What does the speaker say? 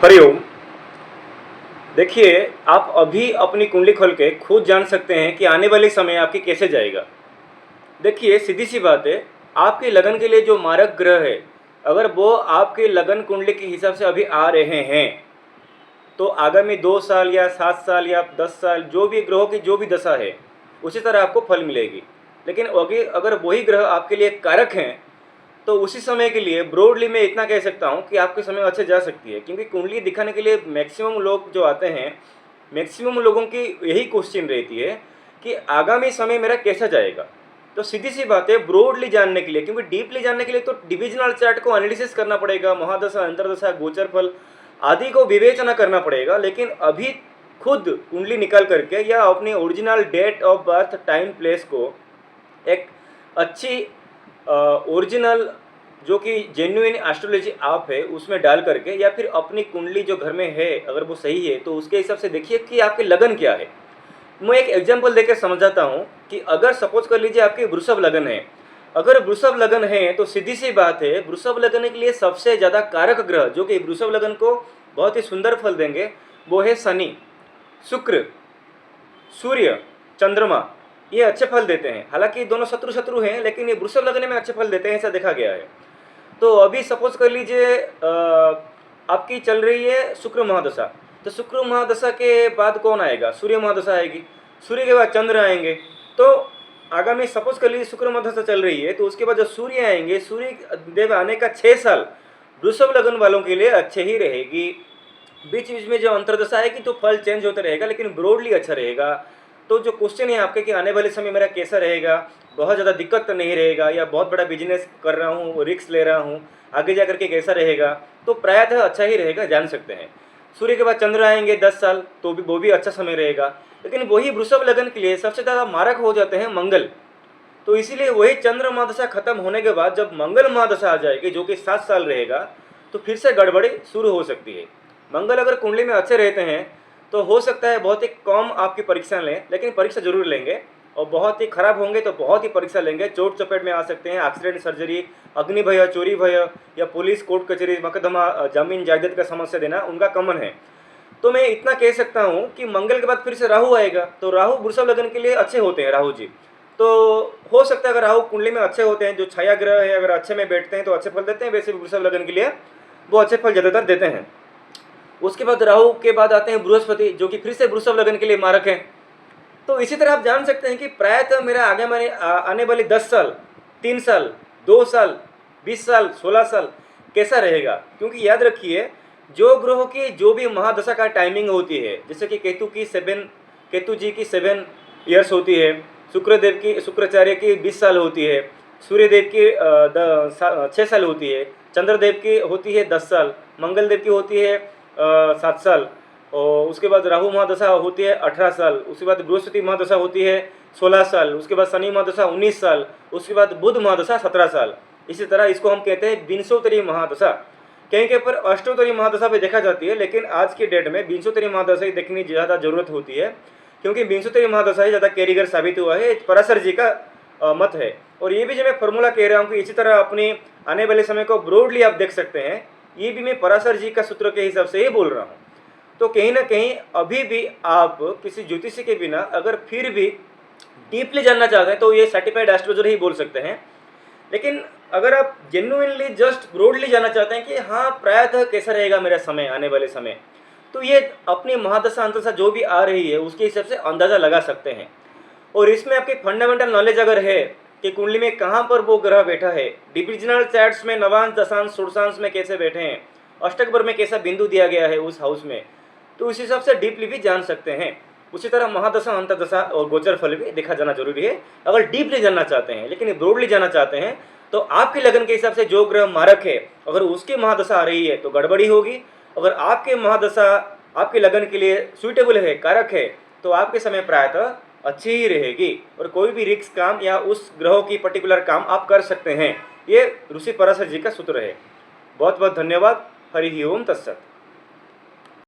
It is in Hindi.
हरिओम। देखिए, आप अभी अपनी कुंडली खोल के खुद जान सकते हैं कि आने वाले समय आपकी कैसे जाएगा। देखिए, सीधी सी बात है, आपकी लगन के लिए जो मारक ग्रह है, अगर वो आपके लगन कुंडली के हिसाब से अभी आ रहे हैं, तो आगामी 2 साल या 7 साल या 10 साल जो भी ग्रहों की जो भी दशा है, उसी तरह आपको फल मिलेगी। लेकिन अगर वही ग्रह आपके लिए कारक हैं, तो उसी समय के लिए ब्रॉडली मैं इतना कह सकता हूँ कि आपके समय अच्छे जा सकती है, क्योंकि कुंडली दिखाने के लिए मैक्सिमम लोग जो आते हैं, मैक्सिमम लोगों की यही क्वेश्चन रहती है कि आगामी समय मेरा कैसा जाएगा। तो सीधी सी बात है, ब्रॉडली जानने के लिए, क्योंकि डीपली जानने के लिए तो डिविजनल चार्ट को एनालिसिस करना पड़ेगा, महादशा, अंतरदशा, गोचर फल आदि को विवेचना करना पड़ेगा। लेकिन अभी खुद कुंडली निकाल करके या अपनी original date of birth, time, place को एक अच्छी ओरिजिनल जो कि जेन्युइन एस्ट्रोलॉजी आप है उसमें डाल करके, या फिर अपनी कुंडली जो घर में है अगर वो सही है तो उसके हिसाब से देखिए कि आपकी लगन क्या है। मैं एक एग्जांपल देकर समझाता हूँ कि अगर सपोज कर लीजिए आपकी वृषभ लगन है। अगर वृषभ लगन है तो सीधी सी बात है, वृषभ लगन के लिए सबसे ज़्यादा कारक ग्रह जो कि वृषभ लगन को बहुत ही सुंदर फल देंगे, वो है शनि, शुक्र, सूर्य, चंद्रमा। ये अच्छे फल देते हैं। हालांकि दोनों शत्रु शत्रु हैं, लेकिन ये वृषभ लगन में अच्छे फल देते हैं, ऐसा देखा गया है। तो अभी सपोज कर लीजिए आपकी चल रही है शुक्र महादशा। तो शुक्र महादशा के बाद कौन आएगा? सूर्य महादशा आएगी। सूर्य के बाद चंद्र आएंगे। तो आगामी सपोज कर लीजिए शुक्र महादशा चल रही है, तो उसके बाद जब सूर्य आएंगे, सूर्य देव आने का 6 साल वृषभ लगन वालों के लिए अच्छे ही रहेगी। बीच बीच में जो अंतरदशा आएगी तो फल चेंज होता रहेगा, लेकिन ब्रॉडली अच्छा रहेगा। तो जो क्वेश्चन है आपके कि आने वाले समय मेरा कैसा रहेगा, बहुत ज़्यादा दिक्कत तो नहीं रहेगा, या बहुत बड़ा बिजनेस कर रहा हूँ, रिस्क ले रहा हूँ, आगे जा करके कैसा रहेगा, तो प्रायतः अच्छा ही रहेगा, जान सकते हैं। सूर्य के बाद चंद्र आएंगे 10 साल, तो भी वो भी अच्छा समय रहेगा। लेकिन वही वृषभ लगन के लिए सबसे ज़्यादा मारक हो जाते हैं मंगल। तो इसीलिए वही चंद्र महादशा खत्म होने के बाद जब मंगल महादशा आ जाएगी जो कि 7 साल रहेगा, तो फिर से गड़बड़ी शुरू हो सकती है। मंगल अगर कुंडली में अच्छे रहते हैं तो हो सकता है बहुत ही कम आपकी परीक्षा लें, लेकिन परीक्षा जरूर लेंगे। और बहुत ही खराब होंगे तो बहुत ही परीक्षा लेंगे, चोट चपेट में आ सकते हैं, एक्सीडेंट, सर्जरी, अग्नि भय, चोरी भय, या पुलिस, कोर्ट कचहरी, मुकदमा, जमीन जायदाद का समस्या देना उनका कॉमन है। तो मैं इतना कह सकता हूँ कि मंगल के बाद फिर से राहु आएगा, तो राहु वृषभ लगन के लिए अच्छे होते हैं, राहु जी। तो हो सकता है अगर राहु कुंडली में अच्छे होते हैं, जो छाया ग्रह है, अगर अच्छे में बैठते हैं तो अच्छे फल देते हैं। वैसे वृषभ लगन के लिए वो अच्छे फल ज़्यादातर देते हैं। उसके बाद राहु के बाद आते हैं बृहस्पति, जो कि फिर से वृषभ लगन के लिए मारक हैं। तो इसी तरह आप जान सकते हैं कि प्रायतः मेरा आने वाले 10 साल, 3 साल, 2 साल, 20 साल, 16 साल कैसा रहेगा। क्योंकि याद रखिए, जो ग्रहों की जो भी महादशा का टाइमिंग होती है, जैसे कि केतु जी की 7 ईयर्स होती है, शुक्राचार्य की 20 साल होती है, सूर्यदेव की 6 साल होती है, चंद्रदेव की होती है 10 साल, मंगल देव की होती है 7 साल, और उसके बाद राहु महादशा होती है 18 साल, उसके बाद बृहस्पति महादशा होती है 16 साल, उसके बाद शनि महादशा 19 साल, उसके बाद बुध महादशा 17 साल। इसी तरह इसको हम कहते हैं विंशोत्तरी महादशा। कहीं के पर अष्टोत्तरी महादशा भी देखा जाती है, लेकिन आज की डेट में विंशोत्तरी महादशा ही देखने की ज़्यादा जरूरत होती है, क्योंकि विंशोत्तरी महादशा ही ज़्यादा कैरियर साबित हुआ है, पराशर जी का मत है। और ये भी जो मैं फॉर्मूला कह रहा हूँ कि इसी तरह अपनी आने वाले समय को ब्रॉडली आप देख सकते हैं, ये भी मैं पराशर जी का सूत्र के हिसाब से ही बोल रहा हूँ। तो कहीं ना कहीं अभी भी आप किसी ज्योतिषी के बिना अगर फिर भी डीपली जानना चाहते हैं तो ये सर्टिफाइड एस्ट्रोलॉजर ही बोल सकते हैं। लेकिन अगर आप जेन्युइनली जस्ट ब्रॉडली जानना चाहते हैं कि हाँ प्रायतः कैसा रहेगा मेरा समय, आने वाले समय, तो ये अपनी महादशा अंतरदशा जो भी आ रही है उसके हिसाब से अंदाज़ा लगा सकते हैं। और इसमें आपकी फंडामेंटल नॉलेज अगर है कि कुंडली में कहाँ पर वो ग्रह बैठा है, डिविजनल चार्ट्स में नवांश, दशांश, षोडशांश में कैसे बैठे हैं, अष्टकबर में कैसा बिंदु दिया गया है उस हाउस में, तो उस हिसाब से डीपली भी जान सकते हैं। उसी तरह महादशा, अंतरदशा और गोचर फल भी देखा जाना जरूरी है अगर डीपली जानना चाहते हैं। लेकिन ब्रॉडली जानना चाहते हैं तो आपके लगन के हिसाब से जो ग्रह मारक है, अगर उसकी महादशा आ रही है तो गड़बड़ी होगी। अगर आपके महादशा आपके लगन के लिए सुइटेबल है, कारक है, तो आपके समय प्रायतः अच्छी ही रहेगी और कोई भी रिस्क काम या उस ग्रहों की पर्टिकुलर काम आप कर सकते हैं। ये ऋषि पराशर जी का सूत्र है। बहुत बहुत धन्यवाद। हरि ओम तत्सत।